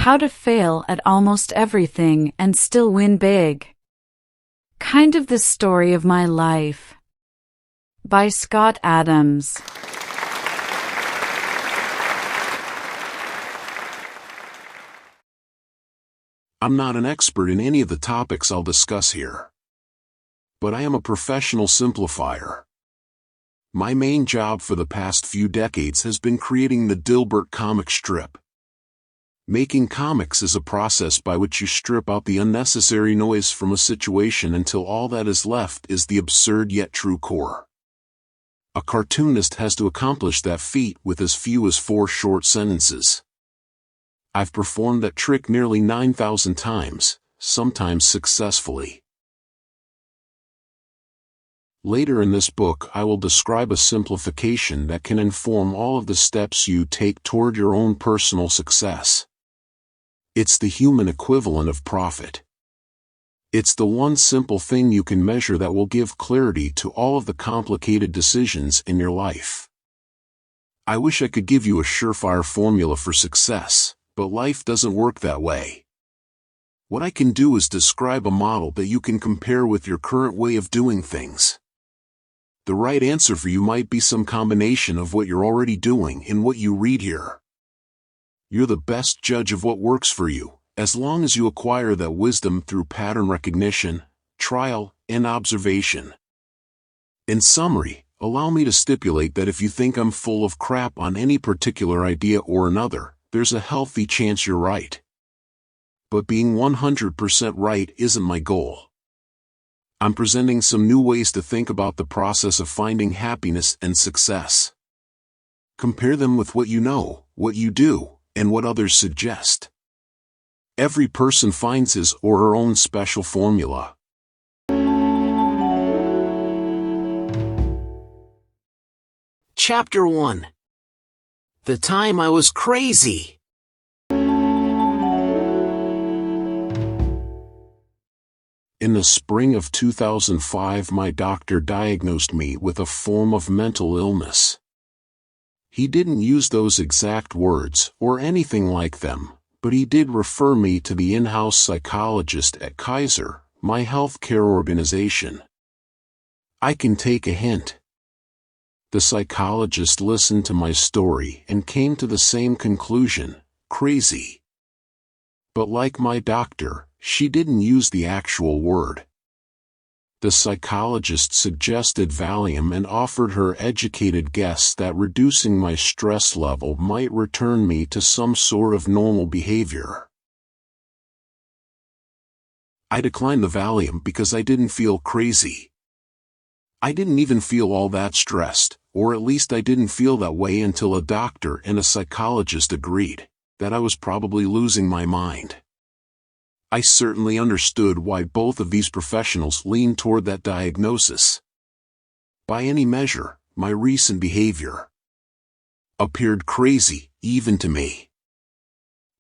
How to Fail at Almost Everything and Still Win Big. Kind of the Story of My Life. By Scott Adams. I'm not an expert in any of the topics I'll discuss here, but I am a professional simplifier. My main job for the past few decades has been creating the Dilbert comic strip. Making comics is a process by which you strip out the unnecessary noise from a situation until all that is left is the absurd yet true core. A cartoonist has to accomplish that feat with as few as 4 short sentences. I've performed that trick nearly 9,000 times, sometimes successfully. Later in this book I will describe a simplification that can inform all of the steps you take toward your own personal success. It's the human equivalent of profit. It's the one simple thing you can measure that will give clarity to all of the complicated decisions in your life. I wish I could give you a surefire formula for success, but life doesn't work that way. What I can do is describe a model that you can compare with your current way of doing things. The right answer for you might be some combination of what you're already doing and what you read here. You're the best judge of what works for you, as long as you acquire that wisdom through pattern recognition, trial, and observation. In summary, allow me to stipulate that if you think I'm full of crap on any particular idea or another, there's a healthy chance you're right. But being 100% right isn't my goal. I'm presenting some new ways to think about the process of finding happiness and success. Compare them with what you know, what you do, and what others suggest. Every person finds his or her own special formula. Chapter 1. The Time I Was Crazy. In the spring of 2005, my doctor diagnosed me with a form of mental illness. He didn't use those exact words or anything like them, but he did refer me to the in-house psychologist at Kaiser, my healthcare organization. I can take a hint. The psychologist listened to my story and came to the same conclusion: crazy. But like my doctor, she didn't use the actual word. The psychologist suggested Valium and offered her educated guess that reducing my stress level might return me to some sort of normal behavior. I declined the Valium because I didn't feel crazy. I didn't even feel all that stressed, or at least I didn't feel that way until a doctor and a psychologist agreed that I was probably losing my mind. I certainly understood why both of these professionals leaned toward that diagnosis. By any measure, my recent behavior appeared crazy, even to me.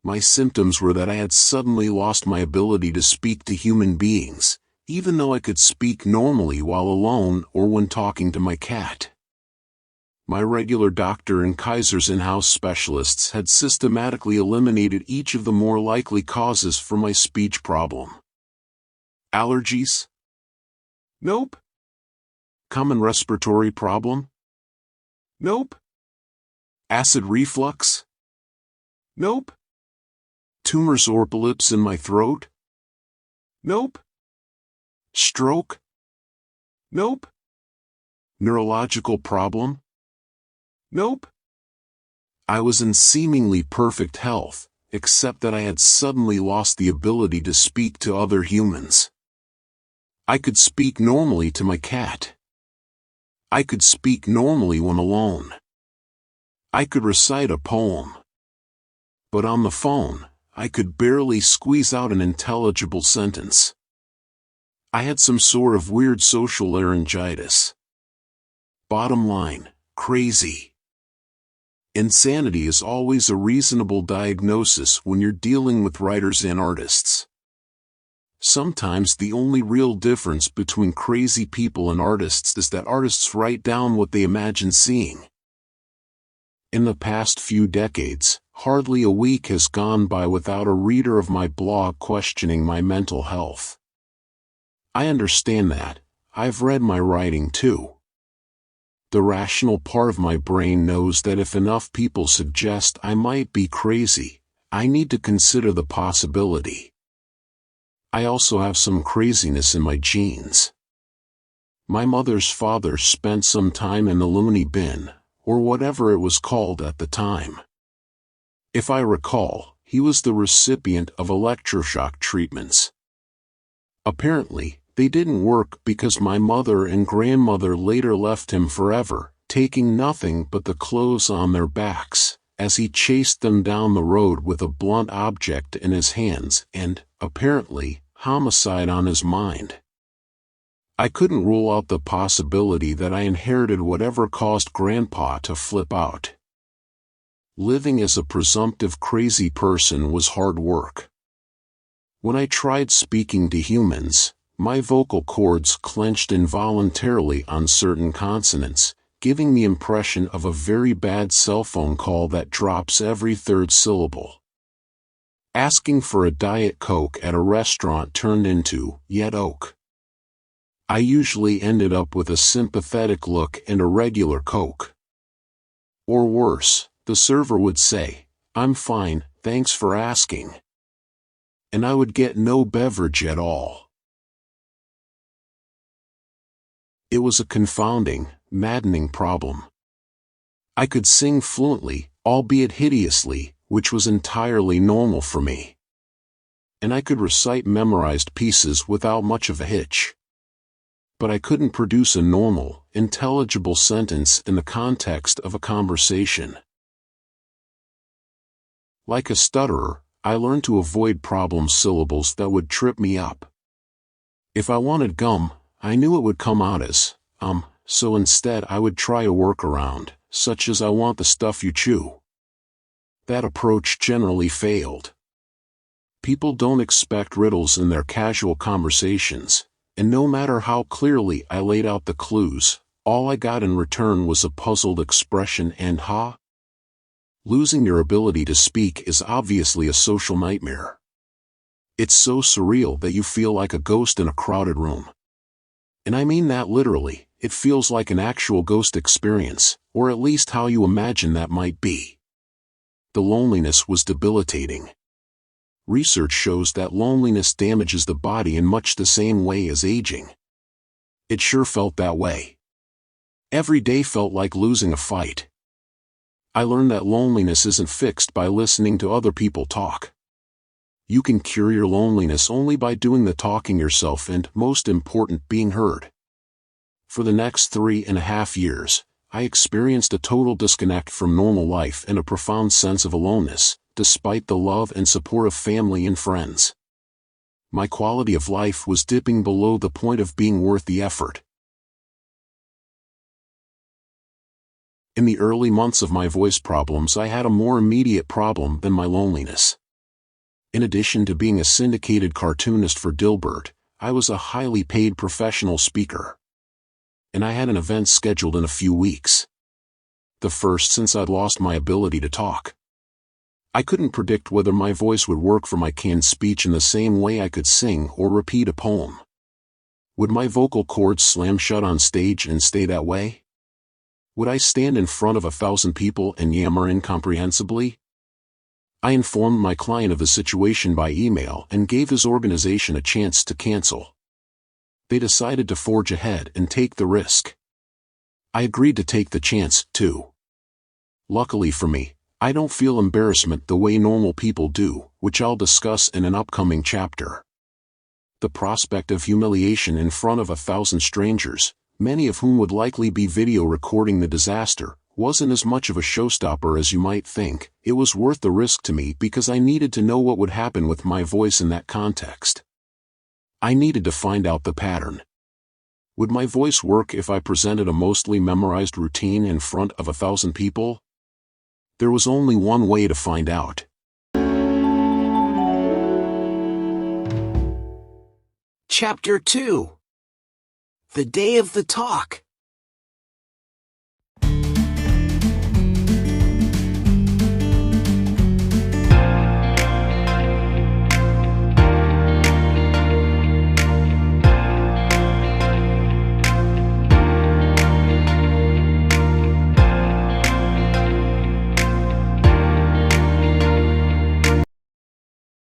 My symptoms were that I had suddenly lost my ability to speak to human beings, even though I could speak normally while alone or when talking to my cat. My regular doctor and Kaiser's in-house specialists had systematically eliminated each of the more likely causes for my speech problem. Allergies? Nope. Common respiratory problem? Nope. Acid reflux? Nope. Tumors or polyps in my throat? Nope. Stroke? Nope. Neurological problem? Nope. I was in seemingly perfect health, except that I had suddenly lost the ability to speak to other humans. I could speak normally to my cat. I could speak normally when alone. I could recite a poem. But on the phone, I could barely squeeze out an intelligible sentence. I had some sort of weird social laryngitis. Bottom line, crazy. Insanity is always a reasonable diagnosis when you're dealing with writers and artists. Sometimes the only real difference between crazy people and artists is that artists write down what they imagine seeing. In the past few decades, hardly a week has gone by without a reader of my blog questioning my mental health. I understand that. I've read my writing too. The rational part of my brain knows that if enough people suggest I might be crazy, I need to consider the possibility. I also have some craziness in my genes. My mother's father spent some time in the loony bin, or whatever it was called at the time. If I recall, he was the recipient of electroshock treatments. Apparently, they didn't work because my mother and grandmother later left him forever, taking nothing but the clothes on their backs, as he chased them down the road with a blunt object in his hands and, apparently, homicide on his mind. I couldn't rule out the possibility that I inherited whatever caused Grandpa to flip out. Living as a presumptive crazy person was hard work. When I tried speaking to humans, my vocal cords clenched involuntarily on certain consonants, giving the impression of a very bad cell phone call that drops every third syllable. Asking for a Diet Coke at a restaurant turned into, "Yet Oak." I usually ended up with a sympathetic look and a regular Coke. Or worse, the server would say, "I'm fine, thanks for asking." And I would get no beverage at all. It was a confounding, maddening problem. I could sing fluently, albeit hideously, which was entirely normal for me. And I could recite memorized pieces without much of a hitch. But I couldn't produce a normal, intelligible sentence in the context of a conversation. Like a stutterer, I learned to avoid problem syllables that would trip me up. If I wanted gum, I knew it would come out as, so instead I would try a workaround, such as "I want the stuff you chew." That approach generally failed. People don't expect riddles in their casual conversations, and no matter how clearly I laid out the clues, all I got in return was a puzzled expression and "ha?" Losing your ability to speak is obviously a social nightmare. It's so surreal that you feel like a ghost in a crowded room. And I mean that literally, it feels like an actual ghost experience, or at least how you imagine that might be. The loneliness was debilitating. Research shows that loneliness damages the body in much the same way as aging. It sure felt that way. Every day felt like losing a fight. I learned that loneliness isn't fixed by listening to other people talk. You can cure your loneliness only by doing the talking yourself and, most important, being heard. For the next 3.5 years, I experienced a total disconnect from normal life and a profound sense of aloneness, despite the love and support of family and friends. My quality of life was dipping below the point of being worth the effort. In the early months of my voice problems, I had a more immediate problem than my loneliness. In addition to being a syndicated cartoonist for Dilbert, I was a highly paid professional speaker. And I had an event scheduled in a few weeks. The first since I'd lost my ability to talk. I couldn't predict whether my voice would work for my canned speech in the same way I could sing or repeat a poem. Would my vocal cords slam shut on stage and stay that way? Would I stand in front of 1,000 people and yammer incomprehensibly? I informed my client of the situation by email and gave his organization a chance to cancel. They decided to forge ahead and take the risk. I agreed to take the chance, too. Luckily for me, I don't feel embarrassment the way normal people do, which I'll discuss in an upcoming chapter. The prospect of humiliation in front of 1,000 strangers, many of whom would likely be video recording the disaster, wasn't as much of a showstopper as you might think. It was worth the risk to me because I needed to know what would happen with my voice in that context. I needed to find out the pattern. Would my voice work if I presented a mostly memorized routine in front of 1,000 people? There was only one way to find out. Chapter 2. The Day of the Talk.